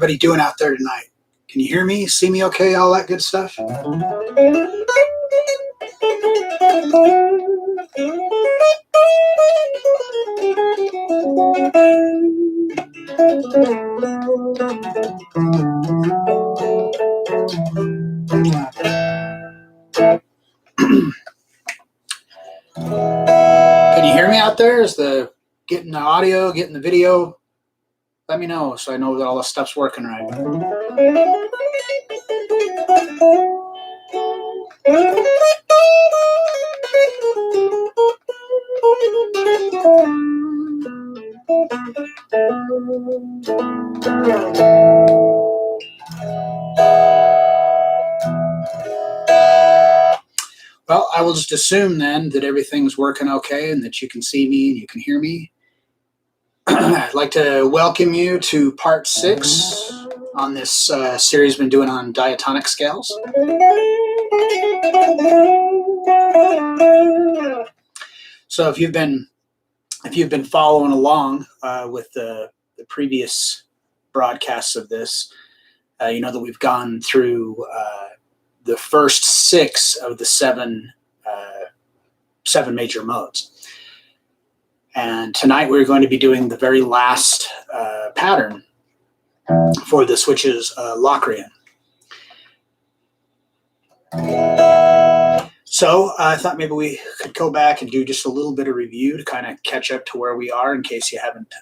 everybody doing out there tonight? Can you hear me? See me okay? All that good stuff? Can you hear me out there? Is the getting the audio, getting the video? Let me know so I know that all the stuff's working right. Well, I will just assume then that everything's working okay and that you can see me and you can hear me. I'd like to welcome you to part 6 on this series we've been doing on diatonic scales. So if you've been following along with the previous broadcasts of this, you know that we've gone through the first 6 of the 7 major modes. And tonight we're going to be doing the very last pattern for this, which is Locrian. So I thought maybe we could go back and do just a little bit of review to kind of catch up to where we are in case you haven't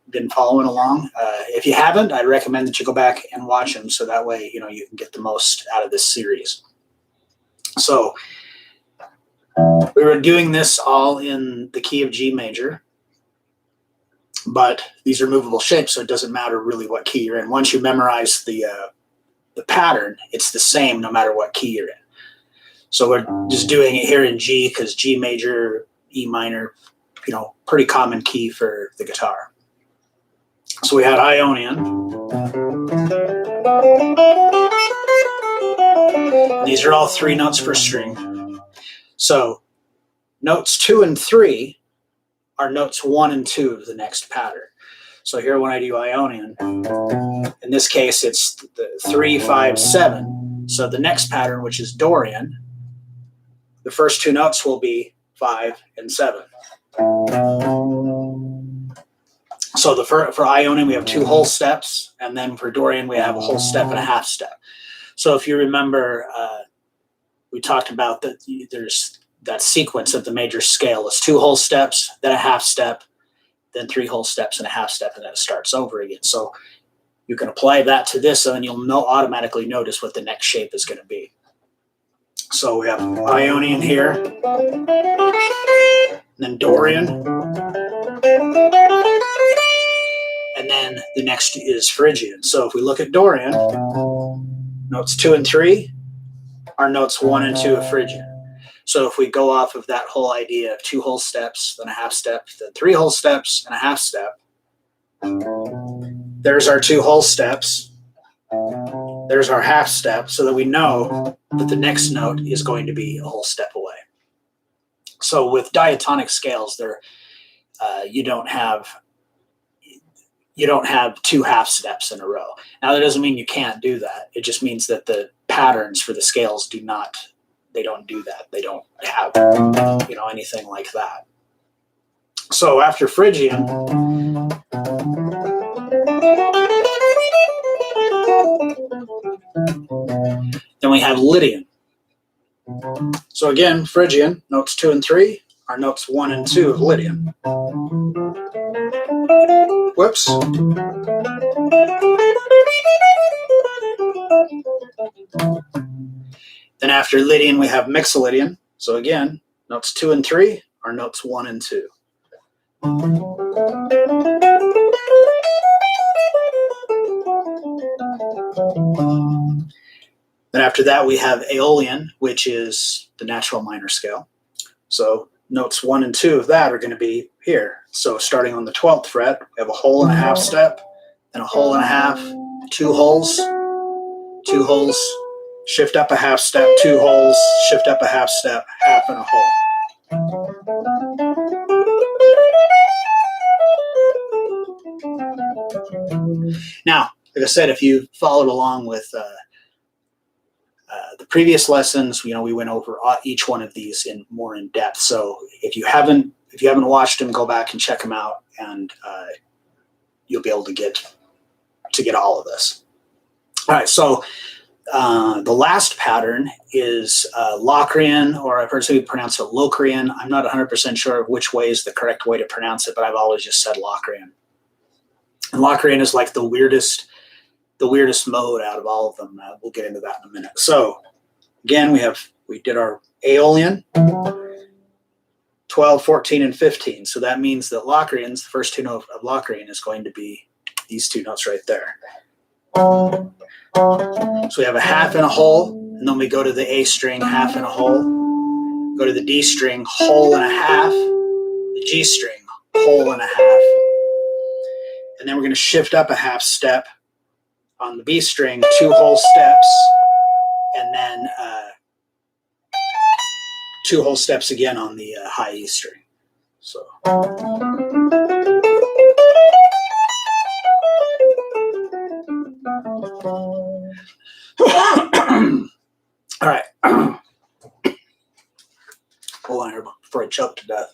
been following along. If you haven't, I'd recommend that you go back and watch them so that way you can get the most out of this series. So we were doing this all in the key of G major, but these are movable shapes, so it doesn't matter really what key you're in. Once you memorize the pattern, it's the same no matter what key you're in. So we're just doing it here in G because G major, E minor, pretty common key for the guitar. So we had Ionian. These are all 3 notes per string. So notes 2 and 3 are notes 1 and 2 of the next pattern. So here when I do Ionian, in this case it's the 3, 5, 7. So the next pattern, which is Dorian, the first 2 notes will be 5 and 7. So for Ionian we have 2 whole steps, and then for Dorian we have a whole step and a half step. So if you remember, we talked about that there's that sequence of the major scale is 2 whole steps, then a half step, then 3 whole steps and a half step, and then it starts over again. So you can apply that to this, and then you'll automatically notice what the next shape is going to be. So we have Ionian here, and then Dorian, and then the next is Phrygian. So if we look at Dorian, notes 2 and 3 are notes 1 and 2 of Phrygian. So if we go off of that whole idea of 2 whole steps, then a half step, then 3 whole steps and a half step, there's our 2 whole steps, there's our half step, so that we know that the next note is going to be a whole step away. So with diatonic scales, you don't have 2 half steps in a row. Now that doesn't mean you can't do that. It just means that the patterns for the scales they don't do that. They don't have anything like that. So after Phrygian, then we have Lydian. So again, Phrygian, notes 2 and 3 are notes 1 and 2 of Lydian. Whoops. Then after Lydian, we have Mixolydian. So again, notes 2 and 3 are notes 1 and 2. Then after that, we have Aeolian, which is the natural minor scale. So notes 1 and 2 of that are going to be here. So starting on the 12th fret, we have a whole and a half step, then a whole and a half, 2 holes, 2 holes, shift up a half step, 2 holes, shift up a half step, half and a whole. Now, like I said, if you followed along with the previous lessons, we went over each one of these more in depth. So if you haven't watched them, go back and check them out, and you'll be able to get all of this. All right, so the last pattern is Locrian, or I've heard some people pronounce it Locrian. I'm not 100% sure which way is the correct way to pronounce it, but I've always just said Locrian. And Locrian is like the weirdest mode out of all of them. We'll get into that in a minute. So again, we did our Aeolian, 12, 14, and 15. So that means that Locrian's, the first two notes of Locrian is going to be these two notes right there. So we have a half and a whole, and then we go to the A string, half and a whole, go to the D string, whole and a half, the G string, whole and a half, and then we're going to shift up a half step on the B string, 2 whole steps, and then 2 whole steps again on the high E string. So. All right. Hold on here before I choke to death.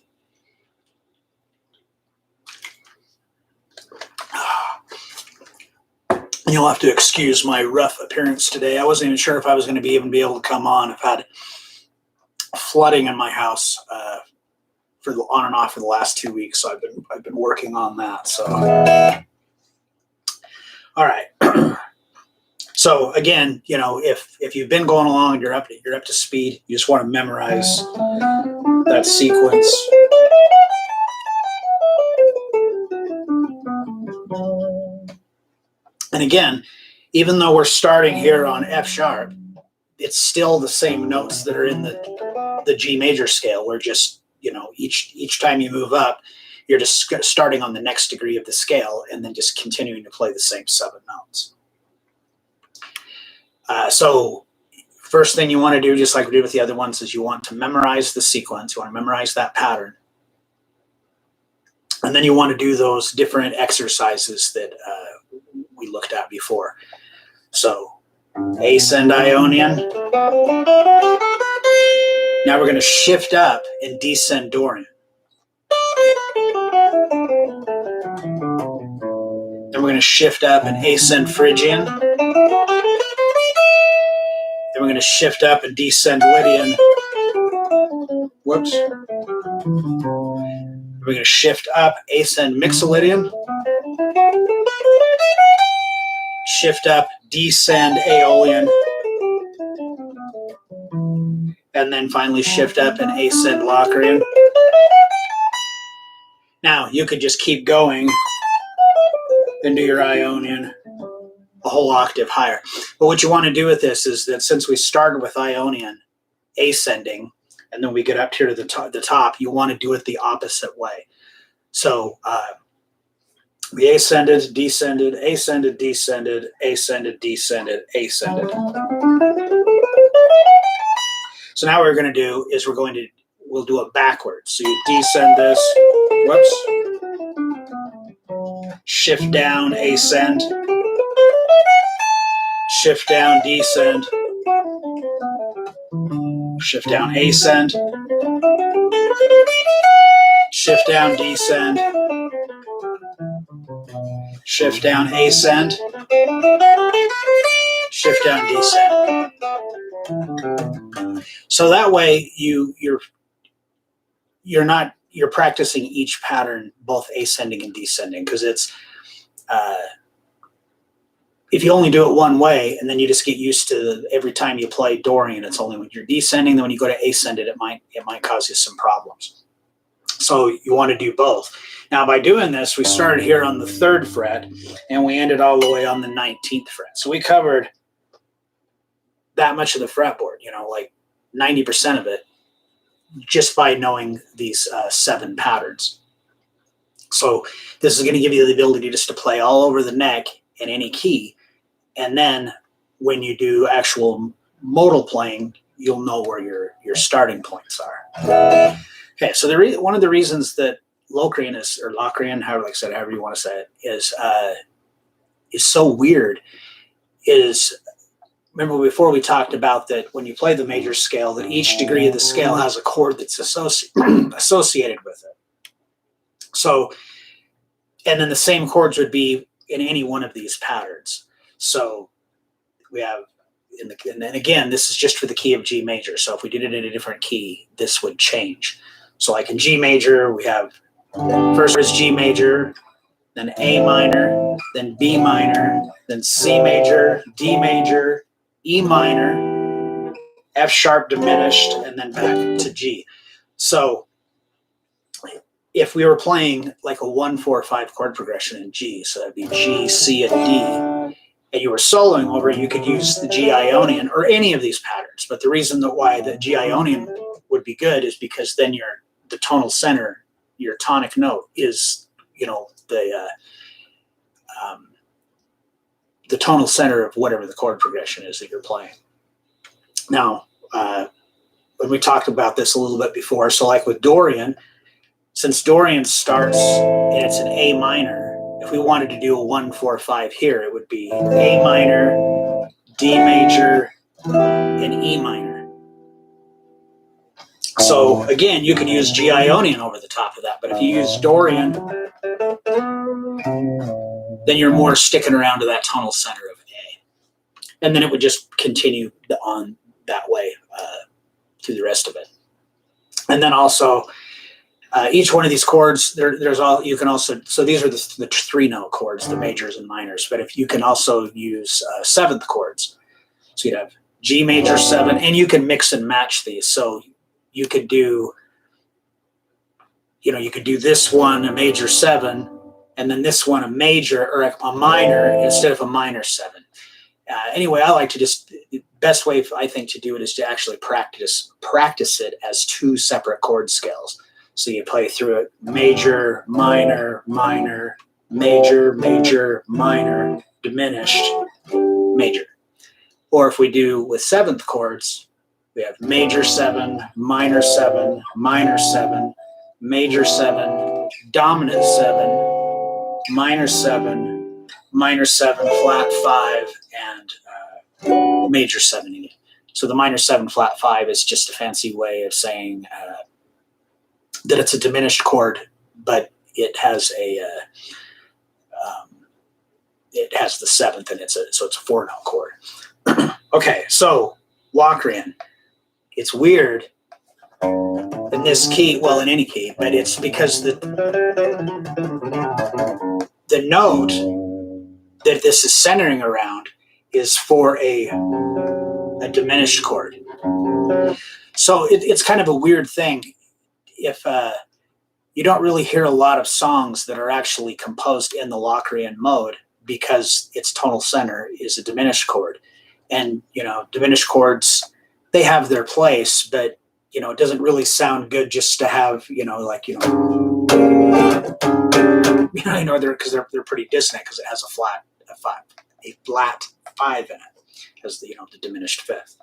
You'll have to excuse my rough appearance today. I wasn't even sure if I was going to even be able to come on. I've had flooding in my house on and off for the last 2 weeks, so I've been working on that. So, all right. So again, if you've been going along and you're up to speed, you just want to memorize that sequence. And again, even though we're starting here on F sharp, it's still the same notes that are in the G major scale. We're just, each time you move up, you're just starting on the next degree of the scale and then just continuing to play the same 7 notes. So first thing you want to do, just like we did with the other ones, is you want to memorize the sequence. You want to memorize that pattern. And then you want to do those different exercises that we looked at before. So ascend Ionian. Now we're going to shift up and descend Dorian. Then we're going to shift up and ascend Phrygian. Then we're going to shift up and descend Lydian. Whoops. We're going to shift up, ascend Mixolydian. Shift up, descend Aeolian. And then finally shift up and ascend Locrian. Now, you could just keep going and do your Ionian a whole octave higher. But what you want to do with this is that since we started with Ionian ascending, and then we get up here to the top, you want to do it the opposite way. So we ascended, descended, ascended, descended, ascended, descended, ascended. So now what we're going to do is we'll do it backwards. So you descend this, whoops, shift down, ascend, shift down, descend, shift down, ascend, shift down, descend, shift down, ascend, shift down, descend. So that way you're practicing each pattern both ascending and descending, because it's if you only do it one way and then you just get used to every time you play Dorian, it's only when you're descending. Then when you go to ascended, it might cause you some problems. So you want to do both. Now by doing this, we started here on the 3rd fret and we ended all the way on the 19th fret. So we covered that much of the fretboard, like 90% of it, just by knowing these 7 patterns. So this is going to give you the ability just to play all over the neck in any key. And then when you do actual modal playing, you'll know where your starting points are. Okay, so one of the reasons that Locrian, however you want to say it, is so weird is, remember before we talked about that when you play the major scale, that each degree of the scale has a chord that's associated with it. So, and then the same chords would be in any one of these patterns. So we have, and then again, this is just for the key of G major. So if we did it in a different key, this would change. So like in G major, we have first is G major, then A minor, then B minor, then C major, D major, E minor, F sharp diminished, and then back to G. So if we were playing like a 1-4-5 chord progression in G, so that'd be G, C, and D, and you were soloing over it, you could use the G Ionian or any of these patterns. But the reason that why the G Ionian would be good is because then the tonal center, your tonic note is, you know, the tonal center of whatever the chord progression is that you're playing. Now, when we talked about this a little bit before, so like with Dorian, since Dorian starts and it's an A minor, if we wanted to do a 1-4-5 here, it would be A minor, D major, and E minor. So again, you could use G Ionian over the top of that, but if you use Dorian, then you're more sticking around to that tonal center of A. And then it would just continue on that way through the rest of it. And then also, each one of these chords, there's all, you can also, so these are the 3-note chords, the majors and minors, but if you can also use 7th chords. So you'd have G major 7, and you can mix and match these. So you could do, you know, you could do this one a major 7, and then this one a major or a minor instead of a minor 7. Anyway, I like to just, the best way I think to do it is to actually practice it as 2 separate chord scales. So you play through it major, minor, minor, major, major, minor, diminished, major. Or if we do with 7th chords, we have major 7, minor 7, minor 7, major 7, dominant 7, minor 7, minor 7, flat 5, and major 7 again. So the minor 7, flat 5 is just a fancy way of saying that it's a diminished chord, but it has it has the 7th, and so it's a 4-note chord. Okay, so Locrian, it's weird in this key, well, in any key, but it's because the note that this is centering around is for a diminished chord. So it's kind of a weird thing. If you don't really hear a lot of songs that are actually composed in the Locrian mode because its tonal center is a diminished chord. And, you know, diminished chords, they have their place, but, you know, it doesn't really sound good just to have, you know, like, you know, because they're pretty dissonant because it has a flat 5 in it as the, you know, the diminished 5th.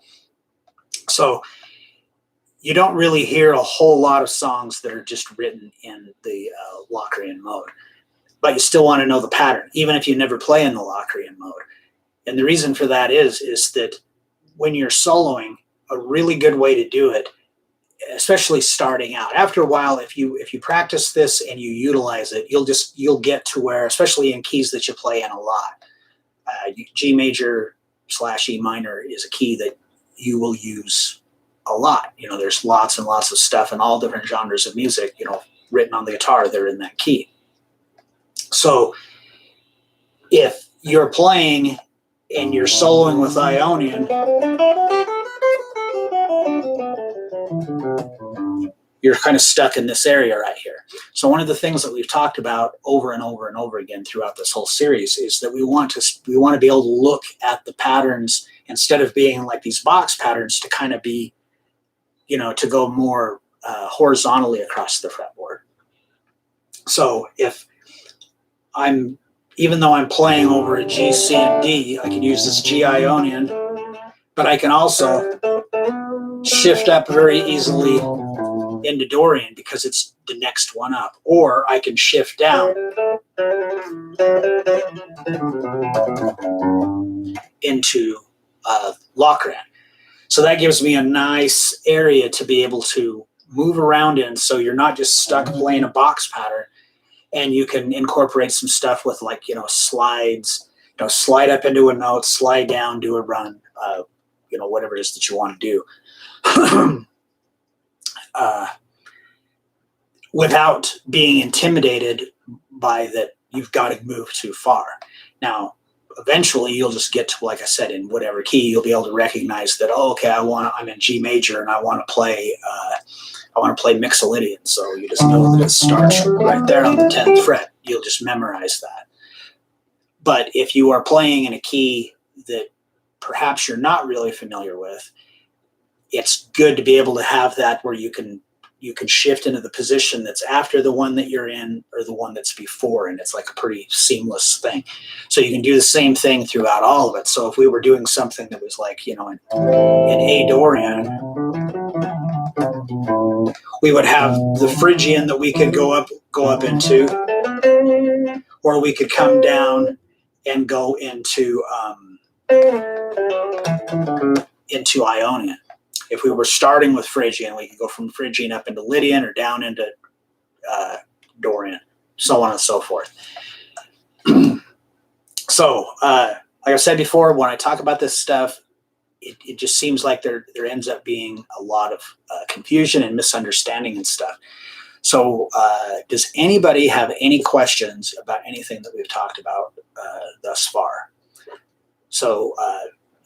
So you don't really hear a whole lot of songs that are just written in the Locrian mode, but you still want to know the pattern, even if you never play in the Locrian mode. And the reason for that is that when you're soloing, a really good way to do it, especially starting out, after a while, if you practice this and you utilize it, you'll get to where, especially in keys that you play in a lot, G major / E minor is a key that you will use a lot. You know, there's lots and lots of stuff in all different genres of music, you know, written on the guitar, they're in that key. So if you're playing and you're soloing with Ionian, you're kind of stuck in this area right here. So one of the things that we've talked about over and over and over again throughout this whole series is that we want to be able to look at the patterns instead of being like these box patterns, to kind of be, you know, to go more horizontally across the fretboard. So if even though I'm playing over a G, C, and D, I can use this G Ionian, but I can also shift up very easily into Dorian because it's the next one up. Or I can shift down into Locrian. So that gives me a nice area to be able to move around in, so you're not just stuck playing a box pattern, and you can incorporate some stuff with, like, slides, slide up into a note, slide down, do a run, whatever it is that you want to do. Without being intimidated by that you've got to move too far. Now, eventually you'll just get to, like I said, in whatever key, you'll be able to recognize that, oh, okay, I'm in G major and I want to play Mixolydian. So you just know that it starts right there on the 10th fret. You'll just memorize that. But if you are playing in a key that perhaps you're not really familiar with, it's good to be able to have that where you can shift into the position that's after the one that you're in or the one that's before, and it's like a pretty seamless thing. So you can do the same thing throughout all of it. So if we were doing something that was like, in A Dorian, we would have the Phrygian that we could go up into, or we could come down and go into Ionian. If we were starting with Phrygian, we could go from Phrygian up into Lydian or down into Dorian, so on and so forth. So, like I said before, when I talk about this stuff, it just seems like there ends up being a lot of confusion and misunderstanding and stuff. So does anybody have any questions about anything that we've talked about thus far? So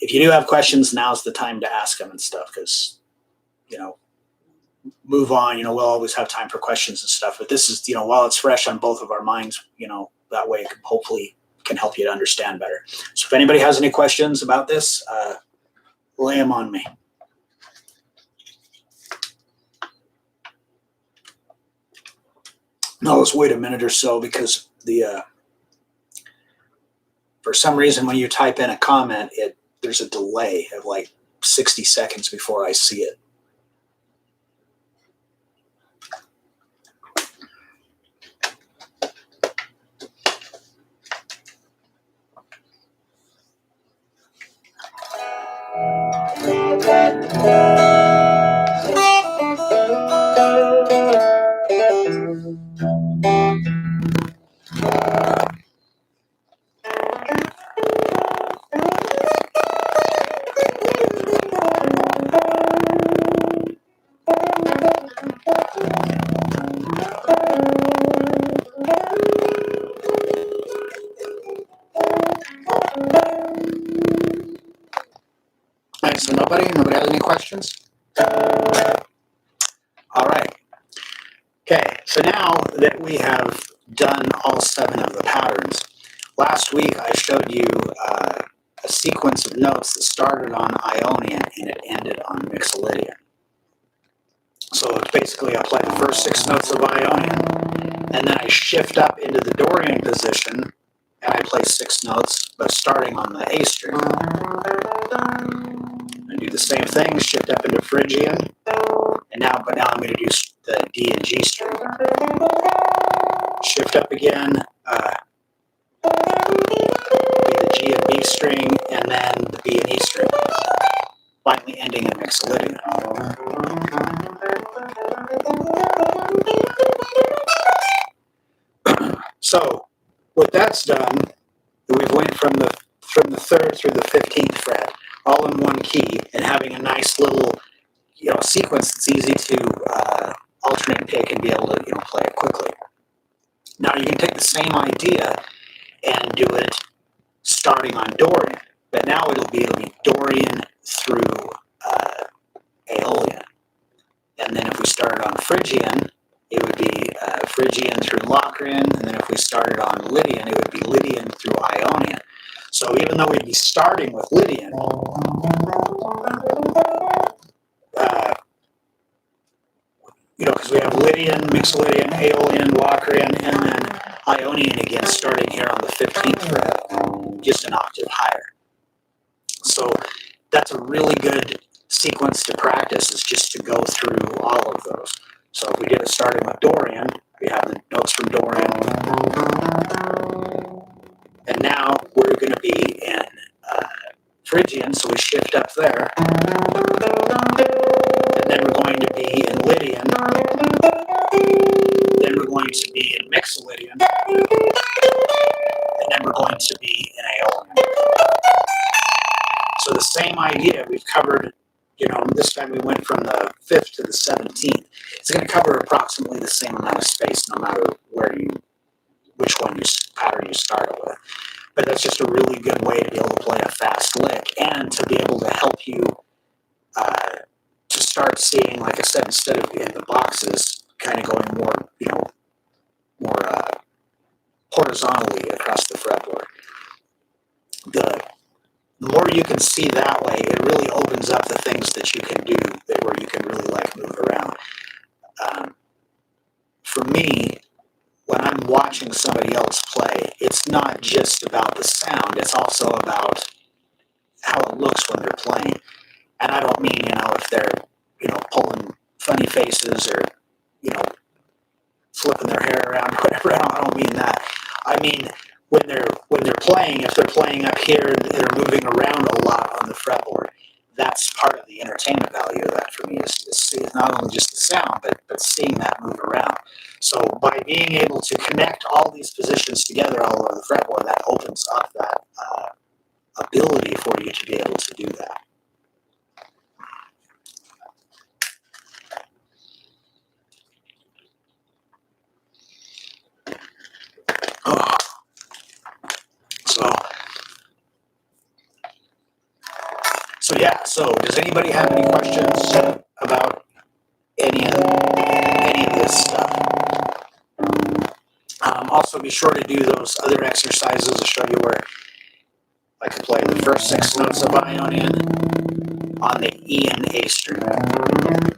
if you do have questions, now's the time to ask them and stuff, because, move on, we'll always have time for questions and stuff. But this is, while it's fresh on both of our minds, that way it hopefully can help you to understand better. So if anybody has any questions about this, lay them on me. Now let's wait a minute or so, because for some reason when you type in a comment, there's a delay of like 60 seconds before I see it. So nobody has any questions? All right. Okay, so now that we have done all 7 of the patterns, last week I showed you a sequence of notes that started on Ionian and it ended on Mixolydian. So it's basically I play the first 6 notes of Ionian, and then I shift up into the Dorian position, and I play 6 notes, but starting on the A string. I do the same thing, shift up into Phrygian, and now I'm going to do the D and G string. Shift up again, the G and B string, and then the B and E string, finally ending in Mixolydian. So what that's done, we've went from the 3rd through the 15th fret, all in one key, and having a nice little, sequence that's easy to alternate and pick and be able to, play it quickly. Now you can take the same idea and do it starting on Dorian, but now it'll be Dorian through Aeolian. And then if we started on Phrygian, it would be Phrygian through Locrian, and then if we started on Lydian, it would be Lydian through Ionian. So even though we'd be starting with Lydian, because we have Lydian, Mixolydian, Aeolian, Locrian, and then Ionian again, starting here on the 15th fret, just an octave higher. So that's a really good sequence to practice, is just to go through all of those. So if we did it starting with Dorian, we have the notes from Dorian. And now we're going to be in Phrygian, so we shift up there. And then we're going to be in Lydian. Then we're going to be in Mixolydian. And then we're going to be in Aeolian. So the same idea we've covered, this time we went from the 5th to the 17th. It's going to cover approximately the same amount of space no matter which pattern you start it with. But that's just a really good way to be able to play a fast lick and to be able to help you to start seeing, like I said, instead of in the boxes, kind of going more horizontally across the fretboard. The more you can see that way, it really opens up the things that you can do where you can really move around. For me, when I'm watching somebody else play, it's not just about the sound, it's also about how it looks when they're playing. And I don't mean, if they're, pulling funny faces or, flipping their hair around or whatever. I don't mean that. I mean, when they're playing, if they're playing up here and they're moving around a lot on the fretboard, that's part of the entertainment value of that for me is not only just the sound, but seeing that move around. So by being able to connect all these positions together all over the fretboard, that opens up that ability for you to be able to do that. Oh. So yeah. So does anybody have any questions about any of this stuff? Also, be sure to do those other exercises to show you where I can play the first 6 notes of Ionian on the E and A string.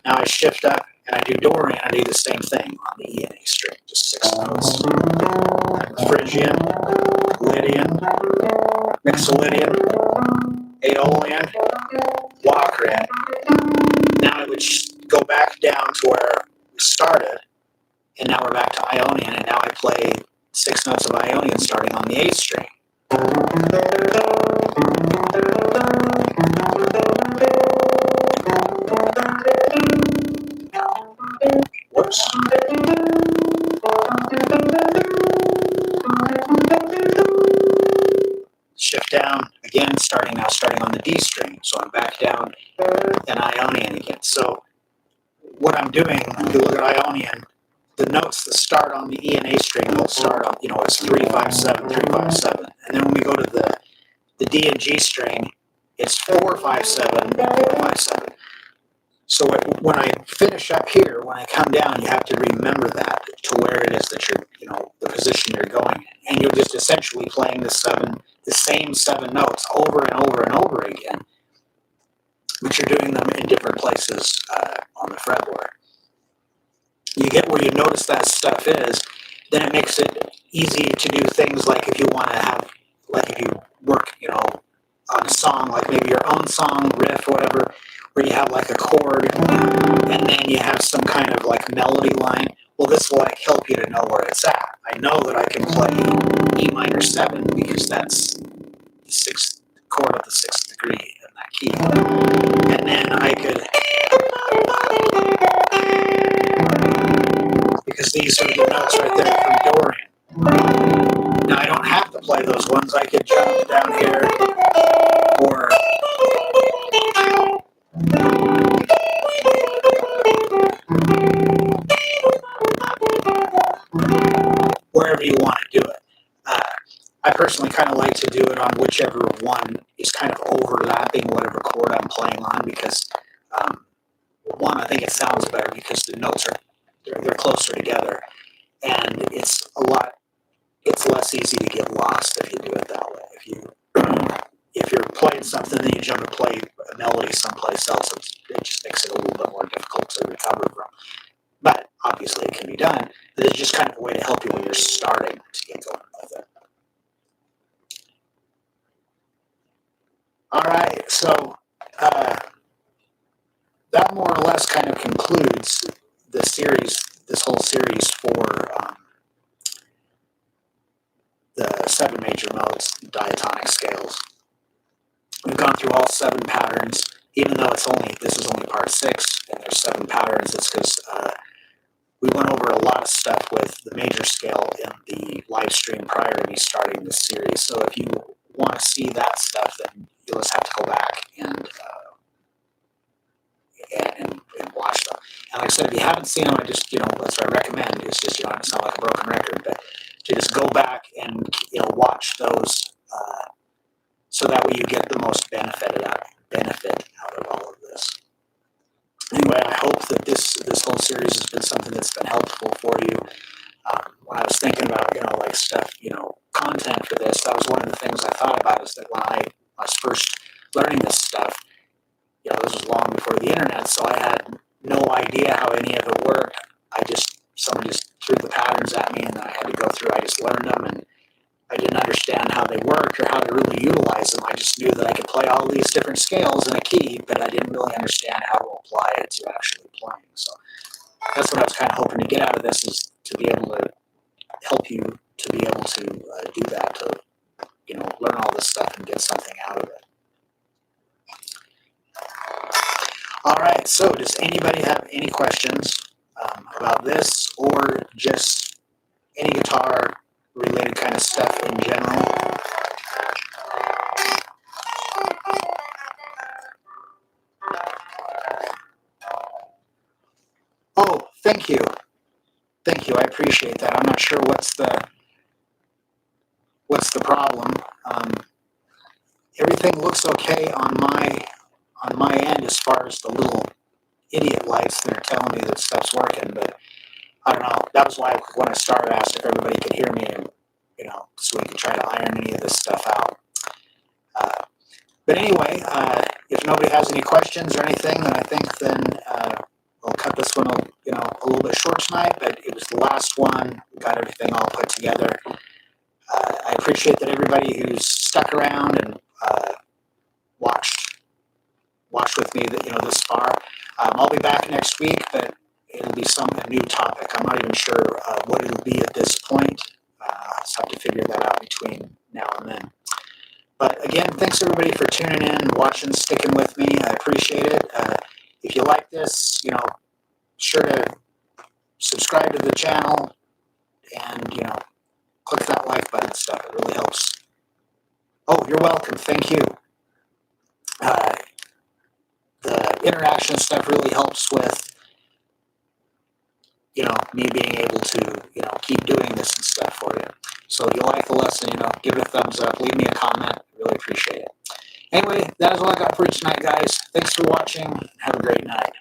Now I shift up and I do Dorian. I do the same thing on the E and A string, just 6 notes. Phrygian, Lydian, Mixolydian, Aeolian, Locrian. Now I would go back down to where we started, and now we're back to Ionian, and now I play 6 notes of Ionian starting on the A string. Whoops. Shift down again, starting on the D string. So I'm back down in Ionian again. So what I'm doing, if you look at Ionian, the notes that start on the E and A string will start on, it's 3, 5, 7, 3, 5, 7. And then when we go to the D and G string, it's 4, 5, 7, 4, 5, 7. So when I finish up here, when I come down, you have to remember that to where it is that you're, the position you're going in. And you're just essentially playing the same 7 notes over and over and over again, but you're doing them in different places on the fretboard. You get where you notice that stuff is, then it makes it easy to do things like if you want to have, like if you work, on a song, like maybe your own song, riff, whatever, where you have like a chord, and then you have some kind of like melody line. Well, this will help you to know where it's at. I know that I can play E minor 7 because that's the 6th chord of the 6th degree in that key. And then I could, because these are the notes right there from Dorian. Now I don't have to play those ones. I could jump down here or wherever you want to do it. I personally kind of like to do it on whichever one is kind of overlapping whatever chord I'm playing on because one, I think it sounds better because the notes they're closer together, and it's less easy to get lost if you do it that way. If you're playing something and you jump and play a melody someplace else, it just makes it a little bit more difficult to recover from. But obviously it can be done. But it's just kind of a way to help you when you're starting to get going with it. All right, so that more or less kind of concludes this whole series for the 7 major modes, diatonic scales. We've gone through all 7 patterns, even though this is only part 6, and there's 7 patterns. It's because we went over a lot of stuff with the major scale in the live stream prior to me starting this series. So if you want to see that stuff, then you'll just have to go back and watch them. And like I said, if you haven't seen them, that's what I recommend. It's just, I don't sound like a broken record, but to just go back and watch those, so that way you get the most benefit out of all of this. Anyway, I hope that this whole series has been something that's been helpful for you. When I was thinking about stuff, content for this, that was one of the things I thought about, is that when I was first learning this stuff, this was long before the internet, so I had no idea how any of it worked. Someone just threw the patterns at me, and then I had to go through. I just learned them, and I didn't understand how they worked or how to really utilize them. I just knew that I could play all these different scales in a key, but I didn't really understand how to apply it to actually playing. So that's what I was kind of hoping to get out of this, is to be able to help you to be able to do that, to learn all this stuff and get something out of it. All right, so does anybody have any questions about this, or just any guitar related kind of stuff in general? Oh, thank you. Thank you, I appreciate that. I'm not sure what's the problem. Everything looks okay on my end as far as the little idiot lights that are telling me that stuff's working, but I don't know. That was why when I started, I asked if everybody could hear me, and so we could try to iron any of this stuff out. But anyway, if nobody has any questions or anything, then I think we'll cut this one a little bit short tonight. But it was the last one. We got everything all put together. I appreciate that everybody who's stuck around and watched with me this far. I'll be back next week, but it'll be a new topic. I'm not even sure what it'll be at this point. I'll just have to figure that out between now and then. But again, thanks everybody for tuning in, watching, sticking with me. I appreciate it. If you like this, sure to subscribe to the channel and click that like button stuff. It really helps. Oh, you're welcome. Thank you. The interaction stuff really helps with me being able to keep doing this and stuff for you. So if you like the lesson, give it a thumbs up, leave me a comment. Really appreciate it. Anyway, that is all I got for you tonight, guys. Thanks for watching. Have a great night.